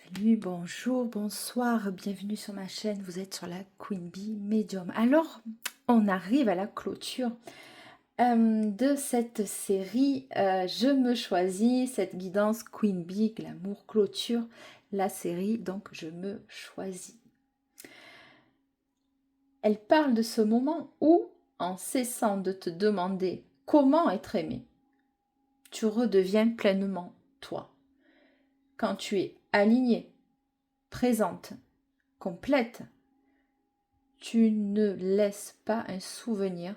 Salut, bonjour, bonsoir, bienvenue sur ma chaîne, vous êtes sur la Queen Bee Medium. Alors, on arrive à la clôture de cette série Je me choisis, cette guidance Queen Bee, l'amour clôture, la série, donc Je me choisis. Elle parle de ce moment où, en cessant de te demander comment être aimé, tu redeviens pleinement toi. Quand tu es aligné, présente, complète, tu ne laisses pas un souvenir,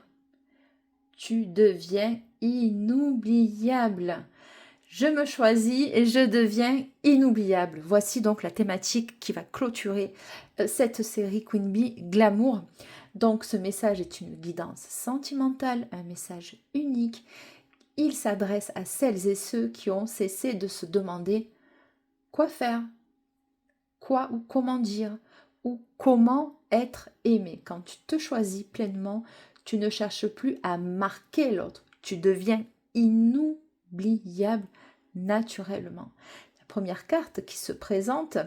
tu deviens inoubliable. Je me choisis et je deviens inoubliable. Voici donc la thématique qui va clôturer cette série Queen Bee Glamour. Donc ce message est une guidance sentimentale, un message unique. Il s'adresse à celles et ceux qui ont cessé de se demander quoi faire, quoi ou comment dire, ou comment être aimé. Quand tu te choisis pleinement, tu ne cherches plus à marquer l'autre, tu deviens inoubliable naturellement. La première carte qui se présente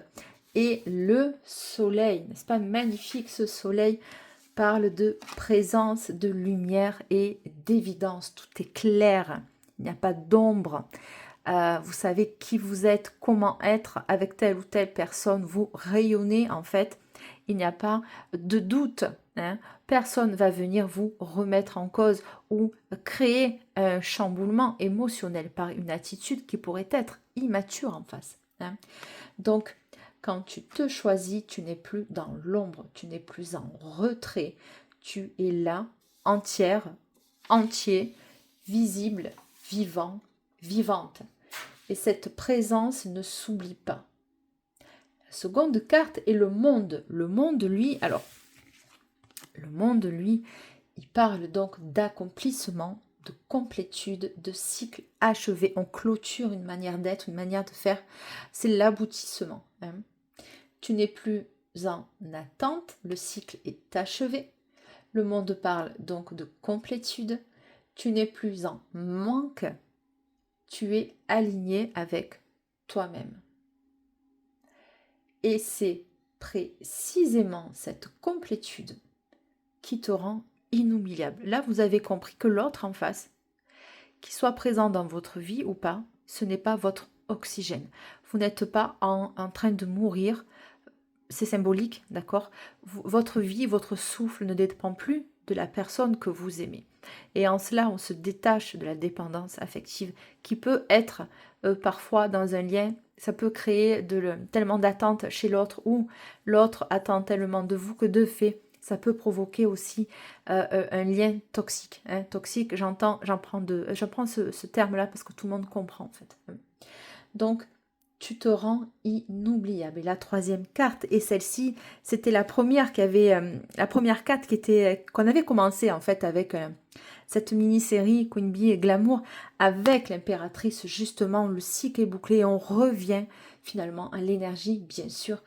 est le soleil, n'est-ce pas magnifique? Ce soleil parle de présence, de lumière et d'évidence. Tout est clair, il n'y a pas d'ombre. Vous savez qui vous êtes, comment être avec telle ou telle personne, vous rayonnez en fait, il n'y a pas de doute, hein. Personne va venir vous remettre en cause ou créer un chamboulement émotionnel par une attitude qui pourrait être immature en face, hein. Donc, quand tu te choisis, tu n'es plus dans l'ombre, tu n'es plus en retrait, tu es là, entière, entier, visible, vivant, vivante. Et cette présence ne s'oublie pas. La seconde carte est le monde. Le monde, lui, il parle donc d'accomplissement, de complétude, de cycle achevé. On clôture une manière d'être, une manière de faire. C'est l'aboutissement, hein. Tu n'es plus en attente, le cycle est achevé. Le monde parle donc de complétude. Tu n'es plus en manque, tu es aligné avec toi-même. Et c'est précisément cette complétude qui te rend inoubliable. Là, vous avez compris que l'autre en face, qu'il soit présent dans votre vie ou pas, ce n'est pas votre oxygène. Vous n'êtes pas en train de mourir. C'est symbolique, d'accord? Votre vie, votre souffle ne dépend plus de la personne que vous aimez. Et en cela, on se détache de la dépendance affective qui peut être parfois dans un lien, ça peut créer tellement d'attentes chez l'autre ou l'autre attend tellement de vous que de fait, ça peut provoquer aussi un lien toxique, hein. Toxique, j'en prends ce terme-là parce que tout le monde comprend en fait. Donc, tu te rends inoubliable. Et la troisième carte, et celle-ci, c'était la première la première carte qu'on avait commencé en fait avec cette mini-série Queen Bee et Glamour avec l'impératrice. Justement, le cycle est bouclé et on revient finalement à l'énergie, bien sûr,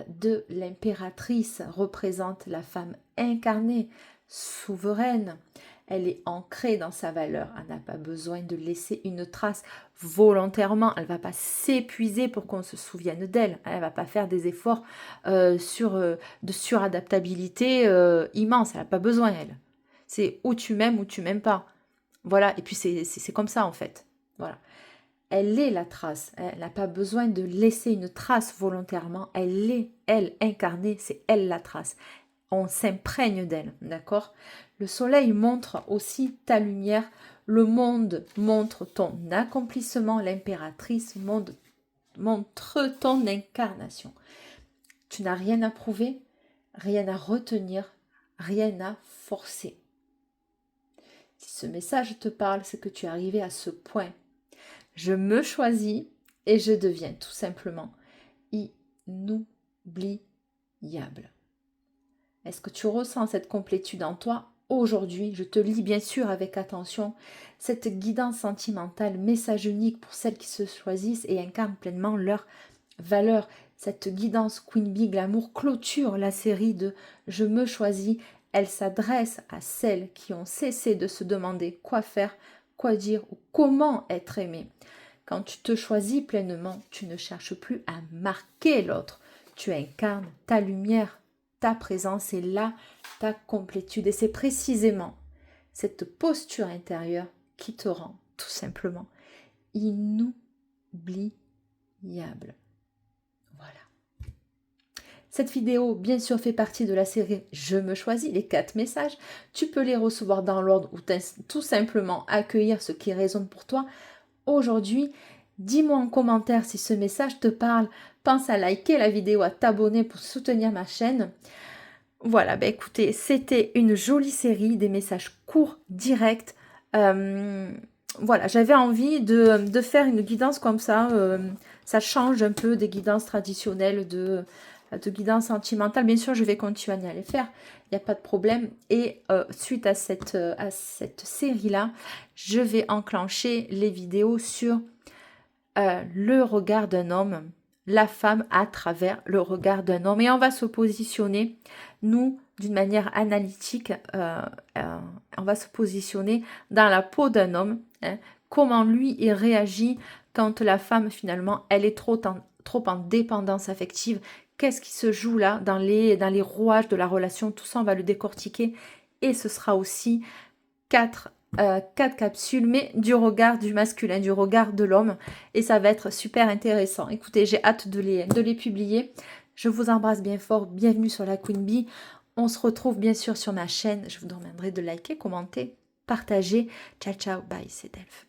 de l'impératrice. Représente la femme incarnée, souveraine. Elle est ancrée dans sa valeur. Elle n'a pas besoin de laisser une trace volontairement. Elle ne va pas s'épuiser pour qu'on se souvienne d'elle. Elle ne va pas faire des efforts de suradaptabilité immense. Elle n'a pas besoin, elle. C'est ou tu m'aimes ou tu m'aimes pas. Voilà, et puis c'est comme ça en fait. Voilà. Elle est la trace. Elle n'a pas besoin de laisser une trace volontairement. Elle est, elle, incarnée, c'est elle la trace. On s'imprègne d'elle, d'accord? Le soleil montre aussi ta lumière. Le monde montre ton accomplissement. L'impératrice montre ton incarnation. Tu n'as rien à prouver, rien à retenir, rien à forcer. Si ce message te parle, c'est que tu es arrivé à ce point. Je me choisis et je deviens tout simplement inoubliable. Est-ce que tu ressens cette complétude en toi aujourd'hui? Je te lis bien sûr avec attention cette guidance sentimentale, message unique pour celles qui se choisissent et incarnent pleinement leurs valeurs. Cette guidance Queen Bee Glamour clôture la série de Je me choisis. Elle s'adresse à celles qui ont cessé de se demander quoi faire, quoi dire ou comment être aimé. Quand tu te choisis pleinement, tu ne cherches plus à marquer l'autre. Tu incarnes ta lumière, ta présence et là, ta complétude. Et c'est précisément cette posture intérieure qui te rend tout simplement inoubliable. Voilà. Cette vidéo, bien sûr, fait partie de la série Je me choisis, les 4 messages. Tu peux les recevoir dans l'ordre ou tout simplement accueillir ce qui résonne pour toi. Aujourd'hui, dis-moi en commentaire si ce message te parle. Pense à liker la vidéo, à t'abonner pour soutenir ma chaîne. Voilà, bah écoutez, c'était une jolie série, des messages courts, directs. Voilà, j'avais envie de faire une guidance comme ça. Ça change un peu des guidances traditionnelles de guidance sentimentale. Bien sûr, je vais continuer à les faire. Il n'y a pas de problème. Et suite à cette série-là, je vais enclencher les vidéos sur le regard d'un homme, la femme à travers le regard d'un homme. Et on va se positionner, nous, d'une manière analytique, on va se positionner dans la peau d'un homme, hein, comment lui, il réagit quand la femme, finalement, elle est trop en dépendance affective. Qu'est-ce qui se joue là dans les rouages de la relation? Tout ça, on va le décortiquer. Et ce sera aussi 4 capsules, mais du regard du masculin, du regard de l'homme. Et ça va être super intéressant. Écoutez, j'ai hâte de les publier. Je vous embrasse bien fort. Bienvenue sur la Queen Bee. On se retrouve bien sûr sur ma chaîne. Je vous demanderai de liker, commenter, partager. Ciao, ciao, bye, c'est Delphes.